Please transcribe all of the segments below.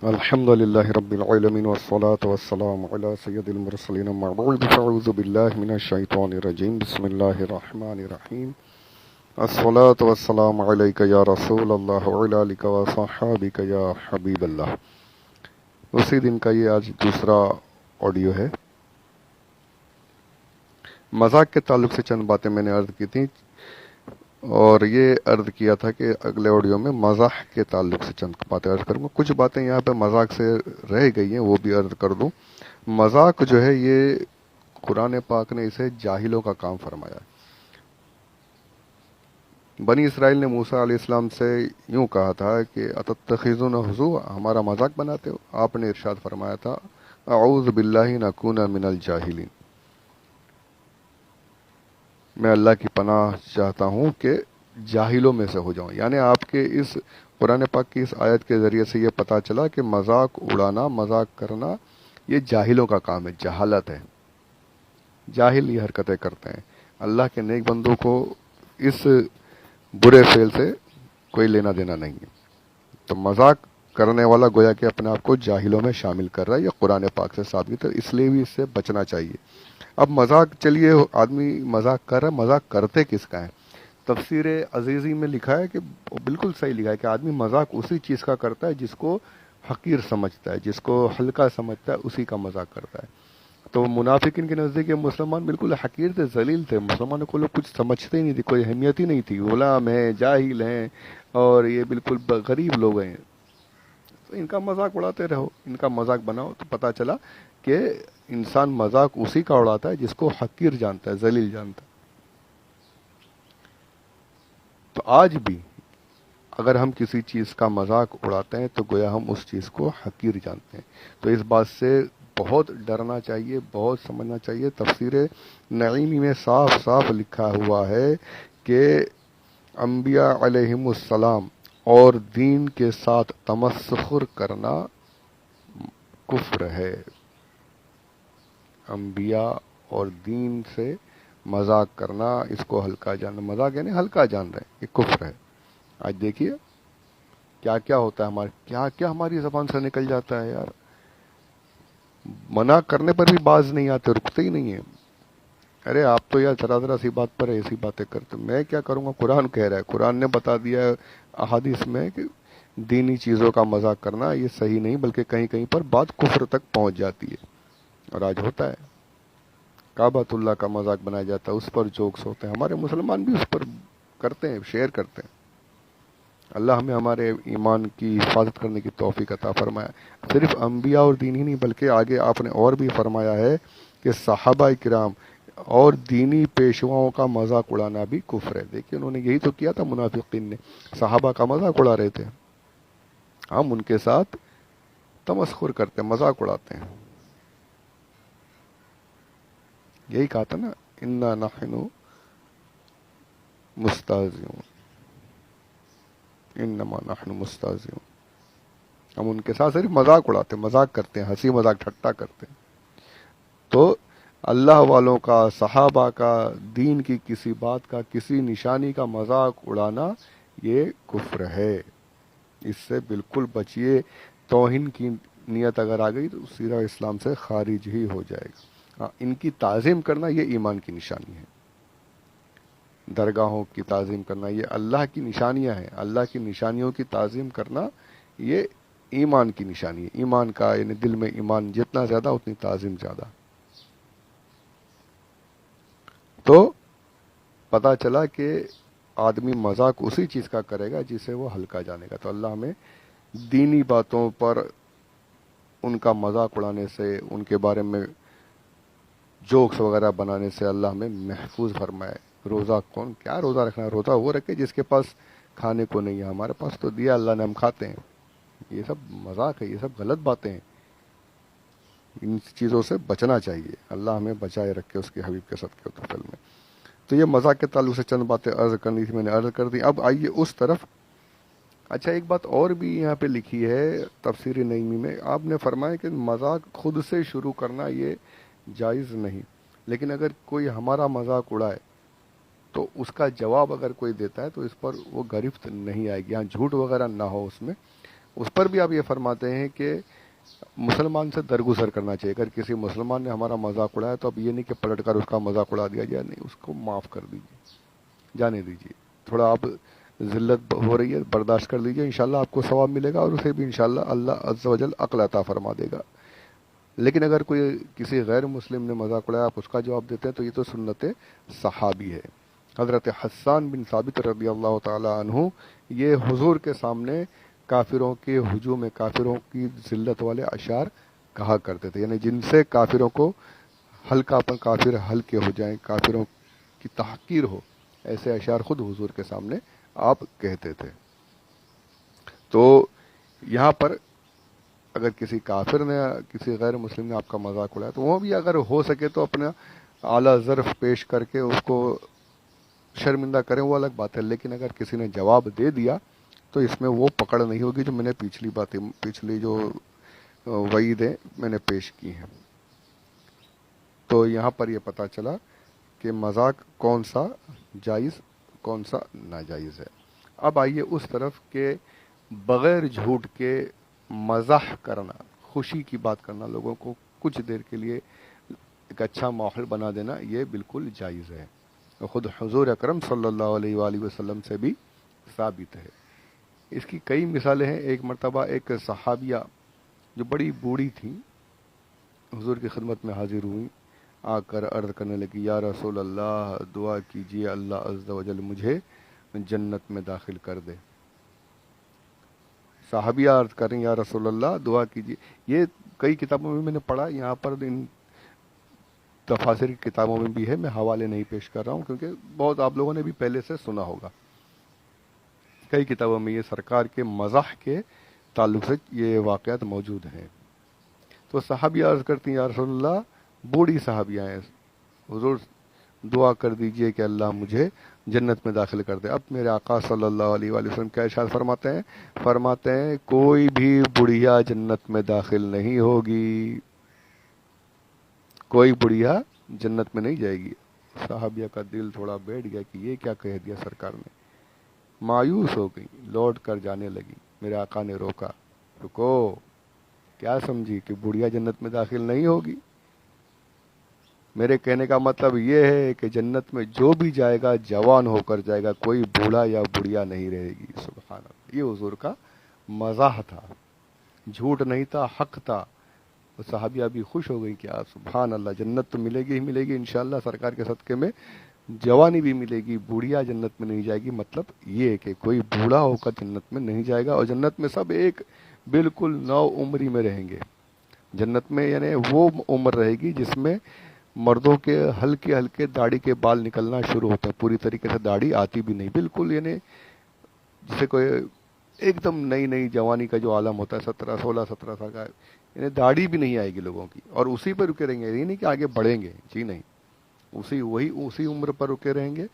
الحمد لله رب العالمين والصلاة والسلام على سيد المرسلين أما بعد فأعوذ بالله من الشيطان الرجيم بسم الله الرحمن الرحيم الصلاة والسلام عليك يا رسول الله وعلى آلك وصحابك يا حبيب الله. اسی دن کا یہ آج دوسرا آڈیو ہے. مذاق کے تعلق سے چند باتیں میں نے عرض کی تھیں اور یہ عرض کیا تھا کہ اگلے آڈیو میں مزاح کے تعلق سے چند باتیں عرض کروں گا. کچھ باتیں یہاں پہ مذاق سے رہ گئی ہیں وہ بھی عرض کر دوں. مذاق جو ہے یہ قرآن پاک نے اسے جاہلوں کا کام فرمایا ہے. بنی اسرائیل نے موسیٰ علیہ السلام سے یوں کہا تھا کہ اتتخذون ہزوا، ہمارا مذاق بناتے ہو. آپ نے ارشاد فرمایا تھا اعوذ باللہ نکون من الجاہلین، میں اللہ کی پناہ چاہتا ہوں کہ جاہلوں میں سے ہو جاؤں. یعنی آپ کے اس قرآن پاک کی اس آیت کے ذریعے سے یہ پتہ چلا کہ مذاق اڑانا، مذاق کرنا یہ جاہلوں کا کام ہے، جہالت ہے. جاہل یہ حرکتیں کرتے ہیں. اللہ کے نیک بندوں کو اس برے فعل سے کوئی لینا دینا نہیں ہے. تو مذاق کرنے والا گویا کہ اپنے آپ کو جاہلوں میں شامل کر رہا ہے. یہ قرآن پاک سے ثابت ہے، اس لیے بھی اس سے بچنا چاہیے. اب مذاق، چلیے آدمی مذاق کر رہا ہے، مذاق کرتے کس کا ہے؟ تفسیر عزیزی میں لکھا ہے کہ بالکل صحیح لکھا ہے کہ آدمی مذاق اسی چیز کا کرتا ہے جس کو حقیر سمجھتا ہے، جس کو ہلکا سمجھتا ہے، اسی کا مذاق کرتا ہے. تو منافقین کے نزدیک مسلمان بالکل حقیر تھے، ذلیل تھے. مسلمانوں کو لوگ کچھ سمجھتے ہی نہیں تھے، کوئی اہمیت ہی نہیں تھی. غلام ہیں، جاہل ہیں اور یہ بالکل غریب لوگ ہیں. تو ان کا مذاق اڑاتے رہو، ان کا مذاق بناؤ. تو پتہ چلا کہ انسان مذاق اسی کا اڑاتا ہے جس کو حقیر جانتا ہے، ذلیل جانتا ہے. تو آج بھی اگر ہم کسی چیز کا مذاق اڑاتے ہیں تو گویا ہم اس چیز کو حقیر جانتے ہیں. تو اس بات سے بہت ڈرنا چاہیے، بہت سمجھنا چاہیے. تفسیر نعیمی میں صاف صاف لکھا ہوا ہے کہ انبیاء علیہم السلام اور دین کے ساتھ تمسخر کرنا کفر ہے. انبیاء اور دین سے مذاق کرنا، اس کو ہلکا جاننا، مذاق یعنی ہلکا جان رہے ہیں، یہ کفر ہے. آج دیکھیے کیا کیا ہوتا ہے، ہمارے کیا کیا ہماری زبان سے نکل جاتا ہے یار. منع کرنے پر بھی باز نہیں آتے، رکتے ہی نہیں ہیں. ارے آپ تو یار ذرا ذرا سی بات پر ایسی باتیں کرتے، میں کیا کروں گا؟ قرآن کہہ رہا ہے، قرآن نے بتا دیا ہے احادیث میں کہ دینی چیزوں کا مذاق کرنا یہ صحیح نہیں، بلکہ کہیں کہیں پر بات کفر تک پہنچ جاتی ہے. اور آج ہوتا ہے، کعبۃ اللہ کا مذاق بنایا جاتا ہے، اس پر جوکس ہوتے ہیں. ہمارے مسلمان بھی اس پر کرتے ہیں، شیئر کرتے ہیں. اللہ ہمیں ہمارے ایمان کی حفاظت کرنے کی توفیق عطا فرمایا. صرف انبیاء اور دین ہی نہیں، بلکہ آگے آپ نے اور بھی فرمایا ہے کہ صحابہ کرام اور دینی پیشواؤں کا مذاق اڑانا بھی کفر ہے. دیکھیے انہوں نے یہی تو کیا تھا، منافقین نے صحابہ کا مذاق اڑا رہے تھے. ہم ان کے ساتھ تمسخر کرتے ہیں، مذاق اڑاتے ہیں. یہی کہا تھا نا، انا نحن مستہزئون، انما نحن مستہزئون. ہم ان کے ساتھ صرف مذاق اڑاتے ہیں، مذاق کرتے ہیں، ہنسی مذاق ٹھٹا کرتے ہیں. تو اللہ والوں کا، صحابہ کا، دین کی کسی بات کا، کسی نشانی کا مذاق اڑانا یہ کفر ہے. اس سے بالکل بچیے. توہین کی نیت اگر آ گئی تو سیرہ اسلام سے خارج ہی ہو جائے گا. ان کی تعظیم کرنا یہ ایمان کی نشانی ہے. درگاہوں کی تعظیم کرنا یہ اللہ کی نشانیاں ہیں. اللہ کی نشانیوں کی تعظیم کرنا یہ ایمان کی نشانی ہے. ایمان کا یعنی دل میں ایمان جتنا زیادہ اتنی تعظیم زیادہ. تو پتہ چلا کہ آدمی مذاق اسی چیز کا کرے گا جسے وہ ہلکا جانے گا. تو اللہ ہمیں دینی باتوں پر ان کا مذاق اڑانے سے، ان کے بارے میں جوکس وغیرہ بنانے سے اللہ ہمیں محفوظ فرمائے. روزہ کون کیا روزہ رکھنا؟ روزہ وہ رکھے جس کے پاس کھانے کو نہیں ہے. ہمارے پاس تو دیا اللہ نے، ہم کھاتے ہیں. یہ سب مذاق ہے، یہ سب غلط باتیں ہیں. ان چیزوں سے بچنا چاہیے. اللہ ہمیں بچائے رکھے اس کے حبیب کے صدقے و طفل میں. تو یہ مذاق کے تعلق سے چند باتیں عرض کرنی تھی، میں نے عرض کر دی. اب آئیے اس طرف. اچھا ایک بات اور بھی یہاں پہ لکھی ہے تفسیر نعیمی میں. آپ نے فرمایا کہ مذاق خود سے شروع کرنا یہ جائز نہیں، لیکن اگر کوئی ہمارا مذاق اڑائے تو اس کا جواب اگر کوئی دیتا ہے تو اس پر وہ گرفت نہیں آئے گی. یہاں جھوٹ وغیرہ نہ ہو اس میں. اس پر بھی آپ یہ فرماتے ہیں کہ مسلمان سے درگزر کرنا چاہیے. اگر کسی مسلمان نے ہمارا مذاق اڑایا تو اب یہ نہیں کہ پلٹ کر اس کا مذاق اڑا دیا جائے, نہیں, اس کو معاف کر دیجیے, جانے دیجیے. تھوڑا آپ ذلت ہو رہی ہے, برداشت کر لیجیے, انشاءاللہ آپ کو ثواب ملے گا, اور اسے بھی انشاءاللہ اللہ عز و جل عقل عطا فرما دے گا. لیکن اگر کوئی کسی غیر مسلم نے مذاق اڑایا, آپ اس کا جواب دیتے ہیں, تو یہ تو سنت صحابی ہے. حضرت حسان بن ثابت رضی اللہ تعالی عنہ یہ حضور کے سامنے کافروں کے ہجوم میں کافروں کی ذلت والے اشعار کہا کرتے تھے, یعنی جن سے کافروں کو ہلکا پن, کافر ہلکے ہو جائیں, کافروں کی تحقیر ہو, ایسے اشعار خود حضور کے سامنے آپ کہتے تھے. تو یہاں پر اگر کسی کافر نے, کسی غیر مسلم نے آپ کا مذاق اڑایا, تو وہ بھی اگر ہو سکے تو اپنا اعلیٰ ظرف پیش کر کے اس کو شرمندہ کریں, وہ الگ بات ہے. لیکن اگر کسی نے جواب دے دیا تو اس میں وہ پکڑ نہیں ہوگی جو میں نے پچھلی جو وعیدیں میں نے پیش کی ہیں. تو یہاں پر یہ پتہ چلا کہ مذاق کون سا جائز, کون سا ناجائز ہے. اب آئیے اس طرف کہ بغیر جھوٹ کے مزاح کرنا, خوشی کی بات کرنا, لوگوں کو کچھ دیر کے لیے ایک اچھا ماحول بنا دینا, یہ بالکل جائز ہے. خود حضور اکرم صلی اللہ علیہ وآلہ وسلم سے بھی ثابت ہے. اس کی کئی مثالیں ہیں. ایک مرتبہ ایک صحابیہ جو بڑی بوڑھی تھیں حضور کی خدمت میں حاضر ہوئیں, آ کر عرض کرنے لگی, یا رسول اللہ دعا کیجئے اللہ عز و جل مجھے جنت میں داخل کر دے. صحابیہ عرض کریں, یا رسول اللہ دعا کیجئے. یہ کئی کتابوں میں نے پڑھا, یہاں پر ان تفاسیر کی کتابوں میں بھی ہے, میں حوالے نہیں پیش کر رہا ہوں کیونکہ بہت آپ لوگوں نے بھی پہلے سے سنا ہوگا. کئی کتابوں میں یہ سرکار کے مزاح کے تعلق سے یہ واقعات موجود ہیں. تو صحابیہ عرض کرتی ہیں, یا رسول اللہ, بوڑھی صحابیہ ہیں, حضور دعا کر دیجئے کہ اللہ مجھے جنت میں داخل کر دے. اب میرے آقا صلی اللہ علیہ وآلہ وسلم کیا ارشاد فرماتے ہیں کوئی بھی بڑھیا جنت میں داخل نہیں ہوگی, کوئی بڑھیا جنت میں نہیں جائے گی. صحابیہ کا دل تھوڑا بیٹھ گیا کہ یہ کیا کہہ دیا سرکار نے. مایوس ہو گئی, لوٹ کر جانے لگی. میرے آقا نے روکا, رکو, کیا سمجھی کہ بڑھیا جنت میں داخل نہیں ہوگی؟ میرے کہنے کا مطلب یہ ہے کہ جنت میں جو بھی جائے گا جوان ہو کر جائے گا, کوئی بوڑھا یا بڑھیا نہیں رہے گی. سبحان اللہ, یہ حضور کا مزاح تھا, جھوٹ نہیں تھا, حق تھا. صحابیہ بھی خوش ہو گئی کہ سبحان اللہ, جنت تو ملے گی ہی ملے گی انشاءاللہ, سرکار کے صدقے میں جوانی بھی ملے گی, بوڑھیا جنت میں نہیں جائے گی. مطلب یہ کہ کوئی بوڑھا ہو کر جنت میں نہیں جائے گا, اور جنت میں سب ایک بالکل نو عمری میں رہیں گے. جنت میں یعنی وہ عمر رہے گی جس میں مردوں کے ہلکے ہلکے داڑھی کے بال نکلنا شروع ہوتے ہیں, پوری طریقے سے داڑھی آتی بھی نہیں, بالکل یعنی جسے کوئی ایک دم نئی نئی جوانی کا جو عالم ہوتا ہے, 16 17 سال کا, یعنی داڑھی بھی نہیں آئے گی لوگوں کی, اور اسی پہ رکے رہیں گے. یہ نہیں کہ آگے بڑھیں گے, جی نہیں, اسی عمر پر رکے رہیں گے,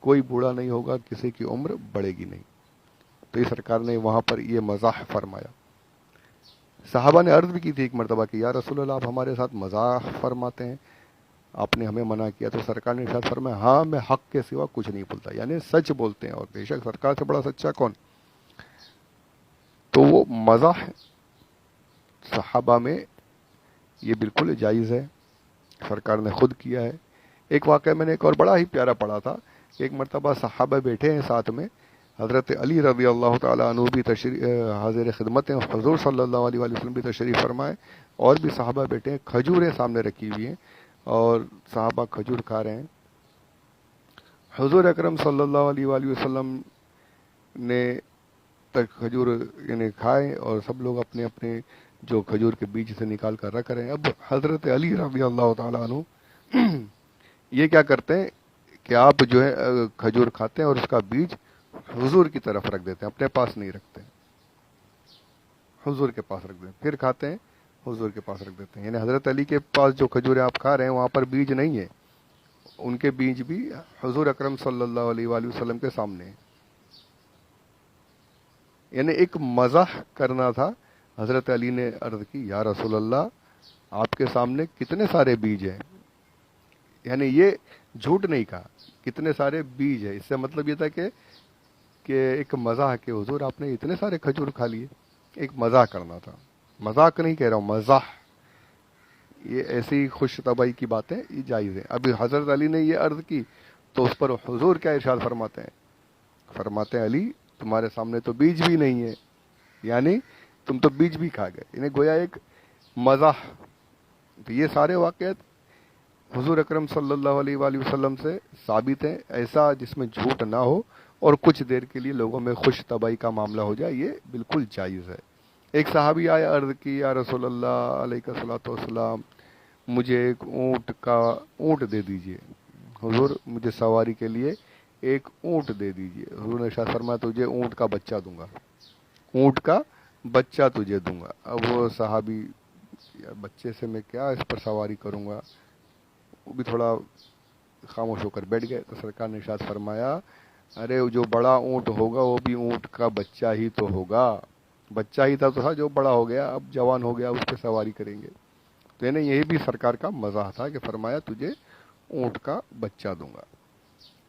کوئی بوڑھا نہیں ہوگا, کسی کی عمر بڑھے گی نہیں. تو یہ سرکار نے وہاں پر یہ مزاح فرمایا. صحابہ نے عرض بھی کی تھی ایک مرتبہ کہ یا رسول اللہ آپ ہمارے ساتھ مزاح فرماتے ہیں, آپ نے ہمیں منع کیا. تو سرکار نے ارشاد فرمایا, ہاں میں حق کے سوا کچھ نہیں بولتا, یعنی سچ بولتے ہیں, اور بے شک سرکار سے بڑا سچا کون. تو وہ مزاح صحابہ میں یہ بالکل جائز ہے, سرکار نے خود کیا ہے. ایک واقعہ میں نے ایک اور بڑا ہی پیارا پڑھا تھا. ایک مرتبہ صحابہ بیٹھے ہیں ساتھ میں, حضرت علی رضی اللہ تعالیٰ عنہ بھی حاضر خدمت ہیں, حضور صلی اللہ علیہ وآلہ وسلم بھی تشریف فرمائے, اور بھی صحابہ بیٹھے ہیں, کھجوریں سامنے رکھی ہوئی ہیں, اور صحابہ کھجور کھا رہے ہیں. حضور اکرم صلی اللہ علیہ وآلہ وسلم نے کھجور یعنی کھائے, اور سب لوگ اپنے اپنے جو کھجور کے بیج سے نکال کر رکھ رہے ہیں. اب حضرت علی رضی اللہ تعالیٰ عنہ یہ کیا کرتے ہیں کہ آپ جو ہے کھجور کھاتے ہیں اور اس کا بیج حضور کی طرف رکھ دیتے ہیں, اپنے پاس نہیں رکھتے, حضور کے پاس رکھ دیتے ہیں, پھر کھاتے ہیں حضور کے پاس رکھ دیتے ہیں. یعنی حضرت علی کے پاس جو کھجوریں آپ کھا رہے ہیں وہاں پر بیج نہیں ہے, ان کے بیج بھی حضور اکرم صلی اللہ علیہ وآلہ وسلم کے سامنے ہیں. یعنی ایک مزاح کرنا تھا. حضرت علی نے عرض کی, یا رسول اللہ آپ کے سامنے کتنے سارے بیج ہیں, یعنی یہ جھوٹ نہیں کہا, کتنے سارے بیج ہیں. اس سے مطلب یہ تھا کہ ایک مزاح کہ حضور آپ نے اتنے سارے کھجور کھا لیے. ایک مزاح کرنا تھا. مذاق نہیں کہہ رہا ہوں، مزاح. یہ ایسی خوش طبعی کی باتیں یہ جائز ہیں. ابھی حضرت علی نے یہ عرض کی تو اس پر حضور کیا ارشاد فرماتے ہیں؟ فرماتے ہیں علی تمہارے سامنے تو بیج بھی نہیں ہے، یعنی تم تو بیج بھی کھا گئے. انہیں گویا ایک مزاح. تو یہ سارے واقعات حضور اکرم صلی اللہ علیہ وآلہ وسلم سے ثابت ہیں. ایسا جس میں جھوٹ نہ ہو اور کچھ دیر کے لیے لوگوں میں خوش طبعی کا معاملہ ہو جائے، یہ بالکل جائز ہے. ایک صحابی آیا، عرض کی یا رسول اللہ علیہ الصلوۃ والسلام مجھے ایک اونٹ دے دیجئے. حضور مجھے سواری کے لیے ایک اونٹ دے دیجئے. حضور نے ارشاد فرمایا تجھے اونٹ کا بچہ دوں گا، اونٹ کا بچہ تجھے دوں گا. اب وہ صحابی یا بچے سے میں کیا اس پر سواری کروں گا، وہ بھی تھوڑا خاموش ہو کر بیٹھ گئے. تو سرکار نے ارشاد فرمایا ارے جو بڑا اونٹ ہوگا وہ بھی اونٹ کا بچہ ہی تو ہوگا. بچہ ہی تھا جو بڑا ہو گیا، اب جوان ہو گیا، اس پہ سواری کریں گے. تو یعنی یہی بھی سرکار کا مزاح تھا کہ فرمایا تجھے اونٹ کا بچہ دوں گا.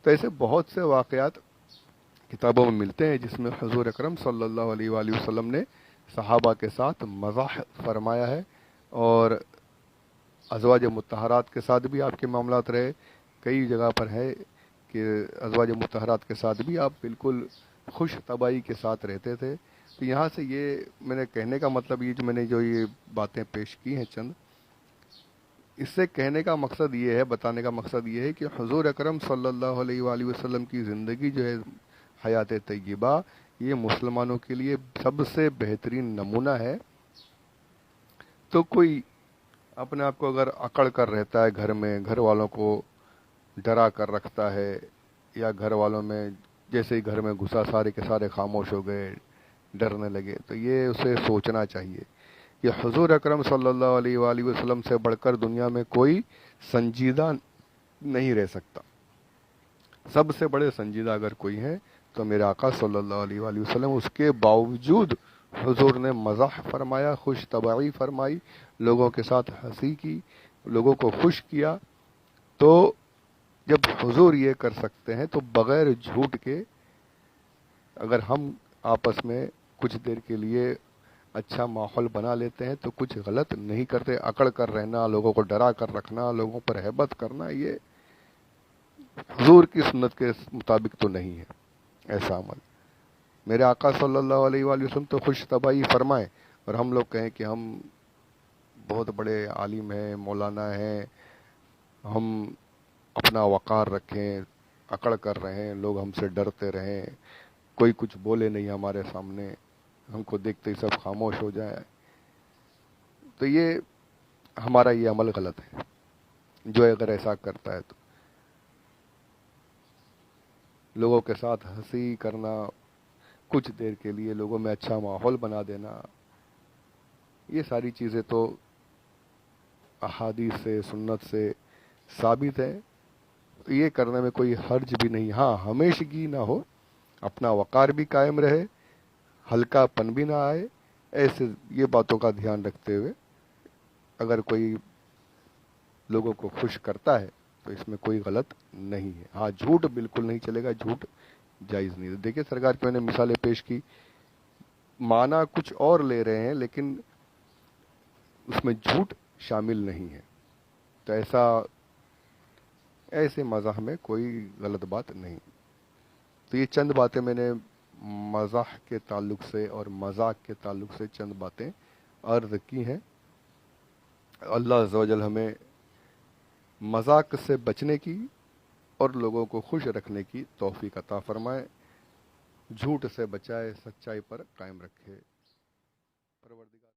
تو ایسے بہت سے واقعات کتابوں میں ملتے ہیں جس میں حضور اکرم صلی اللہ علیہ وآلہ وسلم نے صحابہ کے ساتھ مزاح فرمایا ہے. اور ازواج مطہرات کے ساتھ بھی آپ کے معاملات رہے. کئی جگہ پر ہے کہ ازواج مطہرات کے ساتھ بھی آپ بالکل خوش طبعی کے ساتھ رہتے تھے. تو یہاں سے یہ میں نے کہنے کا مطلب یہ جو میں نے جو یہ باتیں پیش کی ہیں چند، اس سے کہنے کا مقصد یہ ہے، بتانے کا مقصد یہ ہے کہ حضور اکرم صلی اللہ علیہ وآلہ وسلم کی زندگی جو ہے حیات طیبہ، یہ مسلمانوں کے لیے سب سے بہترین نمونہ ہے. تو کوئی اپنے آپ کو اگر اکڑ کر رہتا ہے گھر میں، گھر والوں کو ڈرا کر رکھتا ہے، یا گھر والوں میں جیسے ہی گھر میں گھسا سارے کے سارے خاموش ہو گئے، ڈرنے لگے، تو یہ اسے سوچنا چاہیے کہ حضور اکرم صلی اللہ علیہ وآلہ وسلم سے بڑھ کر دنیا میں کوئی سنجیدہ نہیں رہ سکتا. سب سے بڑے سنجیدہ اگر کوئی ہیں تو میرے آقا صلی اللہ علیہ وآلہ وسلم. اس کے باوجود حضور نے مزاح فرمایا، خوش طبعی فرمائی، لوگوں کے ساتھ ہنسی کی، لوگوں کو خوش کیا. تو جب حضور یہ کر سکتے ہیں تو بغیر جھوٹ کے اگر ہم آپس میں کچھ دیر کے لیے اچھا ماحول بنا لیتے ہیں تو کچھ غلط نہیں کرتے. اکڑ کر رہنا، لوگوں کو ڈرا کر رکھنا، لوگوں پر ہیبت کرنا، یہ حضور کی سنت کے مطابق تو نہیں ہے ایسا عمل. میرے آقا صلی اللہ علیہ وآلہ وسلم تو خوش طبعی فرمائیں، اور ہم لوگ کہیں کہ ہم بہت بڑے عالم ہیں، مولانا ہیں، ہم اپنا وقار رکھیں، اکڑ کر رہیں، لوگ ہم سے ڈرتے رہیں، کوئی کچھ بولے نہیں ہمارے سامنے، ہم کو دیکھتے ہی سب خاموش ہو جائے. تو یہ ہمارا یہ عمل غلط ہے. جو اگر ایسا کرتا ہے تو لوگوں کے ساتھ ہنسی کرنا، کچھ دیر کے لیے لوگوں میں اچھا ماحول بنا دینا، یہ ساری چیزیں تو احادیث سے، سنت سے ثابت ہے. یہ کرنے میں کوئی حرج بھی نہیں. ہاں ہمیشگی نہ ہو، اپنا وقار بھی قائم رہے، ہلکا پن بھی نہ آئے. ایسے یہ باتوں کا دھیان رکھتے ہوئے اگر کوئی لوگوں کو خوش کرتا ہے تو اس میں کوئی غلط نہیں ہے. ہاں جھوٹ بالکل نہیں چلے گا، جھوٹ جائز نہیں ہے. دیکھیں سرکار کی میں نے مثالیں پیش کی، معنی کچھ اور لے رہے ہیں لیکن اس میں جھوٹ شامل نہیں ہے. تو ایسے مزاح میں کوئی غلط بات نہیں. تو یہ چند باتیں میں نے مزاح کے تعلق سے اور مذاق کے تعلق سے چند باتیں عرض کی ہیں. اللہ عز و جل ہمیں مذاق سے بچنے کی اور لوگوں کو خوش رکھنے کی توفیق عطا فرمائے، جھوٹ سے بچائے، سچائی پر قائم رکھے. پروردگار